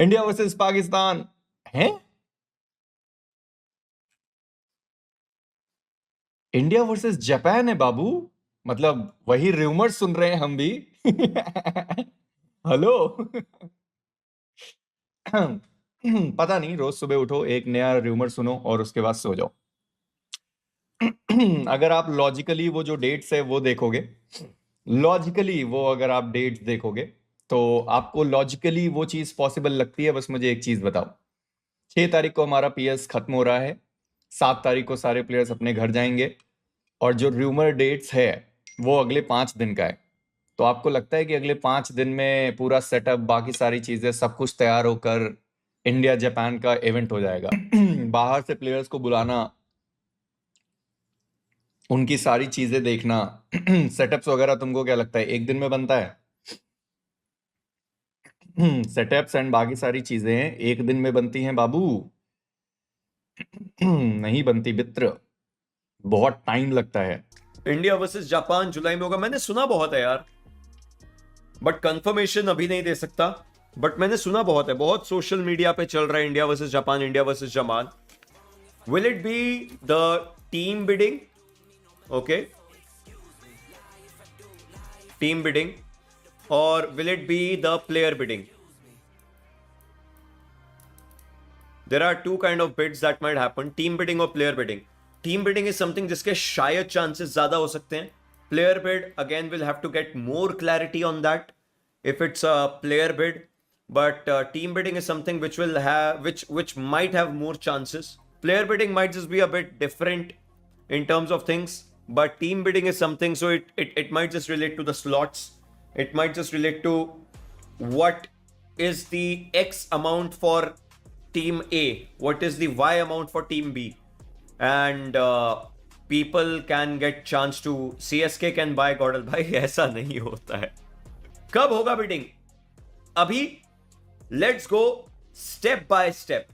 India versus Pakistan है। India versus Japan है बाबू। मतलब वही रूमर सुन रहे हैं हम भी। हेलो। पता नहीं, रोज सुबह उठो एक नया रूमर सुनो और उसके बाद सो जाओ। अगर आप लॉजिकली वो जो डेट्स है वो देखोगे, लॉजिकली वो अगर आप डेट्स देखोगे तो आपको लॉजिकली वो चीज पॉसिबल लगती है। बस मुझे एक चीज बताओ, 6 तारीख को हमारा पीएस खत्म हो रहा है, 7 तारीख को सारे प्लेयर्स अपने घर जाएंगे, और जो रूमर डेट्स है वो अगले 5 दिन का है। तो आपको लगता है कि अगले 5 दिन में पूरा सेटअप, बाकी सारी चीजें, सब कुछ तैयार होकर इंडिया जापान का इवेंट हो जाएगा? बाहर से प्लेयर्स को बुलाना, उनकी सारी चीजें देखना, सेटअप्स वगैरह, तुमको क्या लगता है एक दिन में बनता है? सेटअप्स एंड बाकी सारी चीजें एक दिन में बनती हैं बाबू। नहीं बनती मित्र, बहुत टाइम लगता है। इंडिया वर्सेस जापान जुलाई में होगा, मैंने सुना बहुत है यार, बट कंफर्मेशन अभी नहीं दे सकता। बट मैंने सुना बहुत है, बहुत सोशल मीडिया पे चल रहा है India versus Japan, India versus Japan. Will it be the team bidding? Okay, team bidding, और will it be the player bidding? There are two kind of bids that might happen, team bidding और player bidding. Team bidding is something जिसके शायद chances ज्यादा हो सकते हैं. Player bid again will have to get more clarity on that if it's a player bid. But team bidding is something which will have which might have more chances. Player bidding might just be a bit different in terms of things, but team bidding is something, so it might just relate to the slots. It might just relate to what is the X amount for team A, what is the Y amount for team B, and people can get chance to CSK can buy Gordal भाई। ऐसा नहीं होता है। कब होगा bidding? अभी let's go step by step,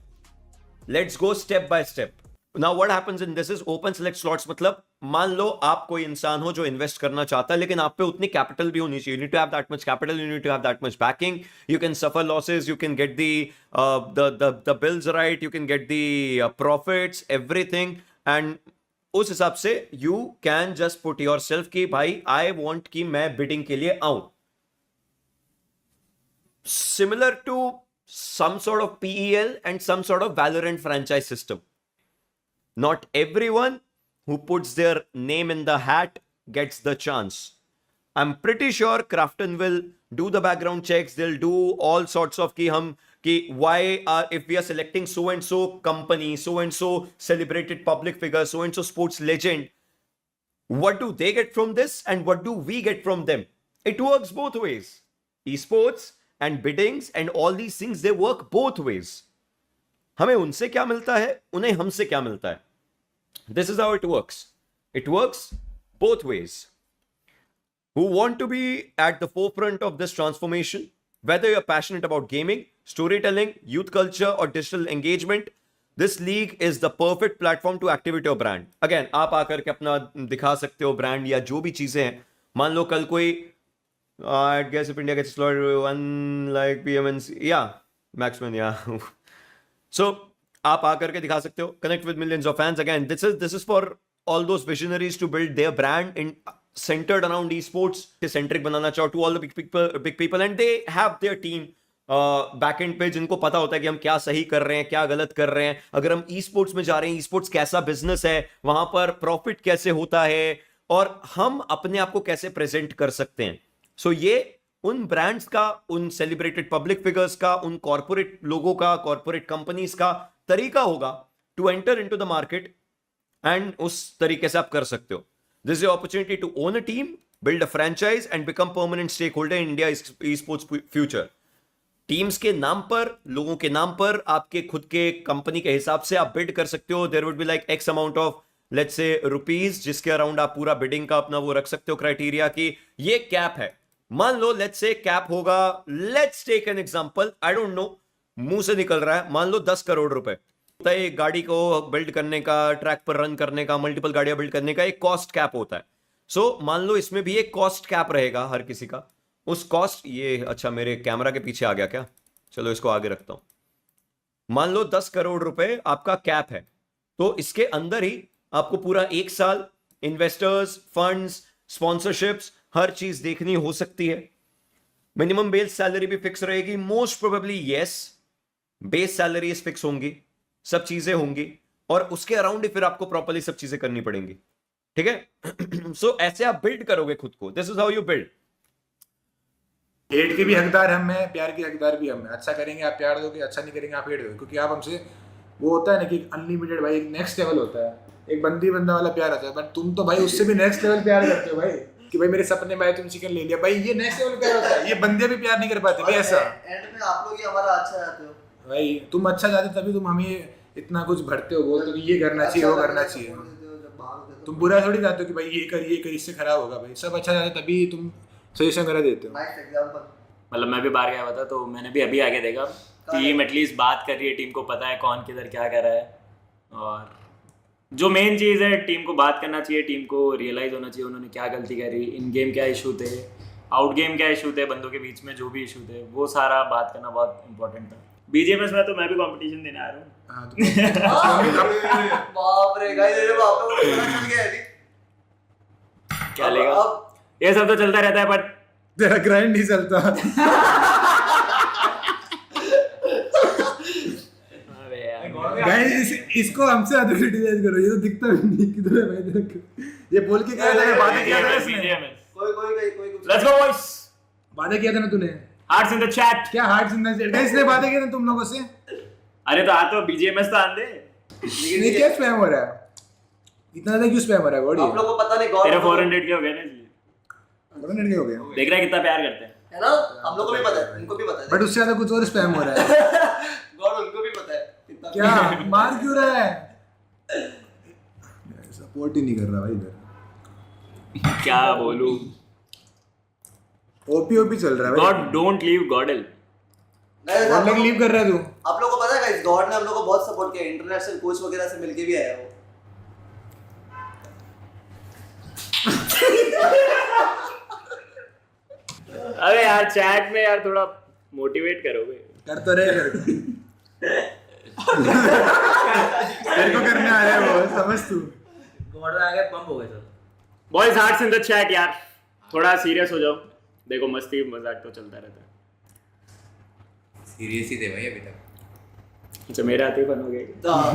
let's go step by step. Now what happens in this is open select slots. मतलब मान लो आप कोई इंसान हो जो इन्वेस्ट करना चाहता है, लेकिन आप पे उतनी कैपिटल भी होनी चाहिए। You need to have that much capital, you need to have that much backing. You can suffer losses, you can get the bills right, you can get the profits, everything. And उस हिसाब से you can just put yourself कि भाई I want कि मैं bidding के लिए आऊं। Similar to some sort of PEL and some sort of Valorant franchise system. Not everyone who puts their name in the hat gets the chance. I'm pretty sure Krafton will do the background checks. They'll do all sorts of why are, if we are selecting so and so company, so and so celebrated public figure, so and so sports legend, what do they get from this and what do we get from them? It works both ways. Esports and biddings and all these things, they work both ways. हमें उनसे क्या मिलता है, उन्हें हमसे क्या मिलता है। This is how it works. It works both ways. Who want to be at the forefront of this transformation, whether you're passionate about gaming, storytelling, youth culture, or digital engagement, this league is the perfect platform to activate your brand. Again, आप आकर के अपना दिखा सकते हो brand या जो भी चीजें हैं। मान लो कल कोई I guess if India gets slaughtered, one like PMNC, yeah, Maxman, yeah. So आप आकर के दिखा सकते हो, connect with millions of fans. Again, this is for all those visionaries to build their brand in centered around esports, centric बनाना चाहो to all the big people, and they have their team back and पे जिनको पता होता है कि हम क्या सही कर रहे हैं, क्या गलत कर रहे हैं। अगर हम ई स्पोर्ट्स में जा रहे हैं, ई स्पोर्ट्स कैसा बिजनेस है, वहां पर प्रॉफिट कैसे होता है, और हम अपने आप को कैसे प्रेजेंट कर सकते हैं। सो ये उन ब्रांड्स का, उन सेलिब्रेटेड पब्लिक फिगर्स का, उन कॉर्पोरेट लोगों का, कॉर्पोरेट कंपनीज का तरीका होगा to enter into the market, and उस तरीके से आप कर सकते हो। This is opportunity to own a team, build a franchise and become permanent stakeholder in India esports future. Teams के नाम पर, लोगों के नाम पर, आपके खुद के कंपनी के हिसाब से आप बिड कर सकते हो। There would be like X amount of, let's say rupees, जिसके अराउंड आप पूरा बिडिंग का अपना वो रख सकते हो क्राइटेरिया कि ये कैप है। मान लो लेट्स से कैप होगा, let's take an example, I don't know, मुंह से निकल रहा है, मान लो 10 करोड़ रुपए। एक गाड़ी को बिल्ड करने का, ट्रैक पर रन करने का, मल्टीपल गाड़ियां बिल्ड करने का एक कॉस्ट कैप होता है। सो मान लो इसमें भी एक कॉस्ट कैप रहेगा हर किसी का। उस कॉस्ट, ये अच्छा मेरे कैमरा के पीछे आ गया क्या, चलो इसको आगे रखता हूं। मान लो 10 करोड़ रुपए आपका कैप है, तो इसके अंदर ही आपको पूरा 1 साल इन्वेस्टर्स, फंड्स, स्पॉन्सरशिप्स, हर चीज देखनी हो सकती है। मिनिमम बेस सैलरी भी फिक्स रहेगी, most probably yes, base salary fix होंगी, सब चीजें होंगी, और उसके अराउंड ही फिर आपको प्रॉपर्ली सब चीजें करनी पड़ेंगी। ठीक है। सो ऐसे आप बिल्ड करोगे खुद को। This is how you build. Hate के भी हकदार हम हैं, प्यार के हकदार भी हम हैं। अच्छा करेंगे आप प्यार दोगे, अच्छा नहीं करेंगे आप हेट दोगे, क्योंकि आप हमसे, वो होता है ना कि अनलिमिटेड भाई, एक नेक्स्ट लेवल होता है, एक बंदी बंदा वाला प्यार होता है, बट तुम तो भाई उससे भी नेक्स्ट लेवल प्यार करते हो भाई, कि भाई मेरे सपने में आए तुम चिकन ले लिया भाई, ये नेक्स्ट लेवल प्यार होता है। ये बंदे भी प्यार नहीं कर पाते भाई ऐसा। एंड में आप लोग ही हमारा अच्छा चाहते हो भाई तुम अच्छा चाहते तभी तुम हमें इतना कुछ भरते हो, बोलते हो कि ये करना चाहिए, वो करना चाहिए। तुम बुरा थोड़ी चाहते हो कि भाई ये कर इससे खराब होगा। भाई सब अच्छा चाहते तभी तुम सजेशन करा देते हो। Nice example. मतलब मैं भी बाहर गया हुआ था, तो मैंने भी अभी आगे देखा टीम एटलीस्ट बात कर रही है, टीम को पता है कौन किधर क्या कर रहा है, और जो मेन चीज़ है टीम को बात करना चाहिए, टीम को रियलाइज होना चाहिए उन्होंने क्या गलती करी, इन गेम क्या इशू थे, आउट गेम क्या इशू थे, बंदों के बीच में जो भी इशू थे, वो सारा बात करना बहुत इंपॉर्टेंट था। बीजेएमएस में तो मैं भी कंपटीशन देने आ रहा हूँ। हाँ, तो बाप रे गाइस, ये बाप को पता चल गया अभी क्या लेगा, ये सब तो चलता रहता है, बट तेरा ग्राइंड नहीं चलता। अबे यार गाइस इसको हमसे ज्यादा क्रिटिसाइज करो, ये तो दिखता भी नहीं किधर है भाई तेरा। ये बोल के क्या था, बातें किया था इसने, कोई कुछ लेट्स गो बॉयज, बातें किया था ना तूने, हार्ट्स इन द चैट। क्या हार्ट जिंदा गाइस इसने बातें की ना तुम लोगों से। अरे तो आ तो बीजेएमएस तो आन दे, ये क्या स्पैम हो रहा है, इतना ज्यादा क्यों स्पैम हो रहा है गॉड? आप लोगों को पता नहीं गॉड तेरे 400 के हो गए ना, इसलिए मिनट के हो गए, देख रहा है कितना प्यार करते हैं। है ना, हम लोगों को भी पता है, उनको भी पता है, बट उससे ज्यादा कुछ और स्पैम हो रहा है। गॉड उनको भी पता है कितना क्या मार क्यों रहा है? सपोर्ट ही नहीं कर रहा भाई इधर। क्या बोलूं, ओपी चल रहा है भाई। God don't leave गॉडल। Guys, और लग लीव कर रहा है तू। आप लोगों को पता है गाइस, गॉड ने हम लोग को बहुत सपोर्ट किया, इंटरनेशनल कोच वगैरह से मिलके भी आया वो। अरे यार चैट में यार थोड़ा मोटिवेट करोगे। कर तो रहे कर। तेरे को करने आ रहा है वो, समझ तू। गॉड में आ गए, पंप हो गए सब। Boys hearts in the chat यार, थोड़ा सीरियस हो जाओ। देखो मस्ती मजाक तो चलता रहता है। सीरियस ही थे भाई अभी तक। अच्छा मेरे आते ही फन हो गया। हाँ।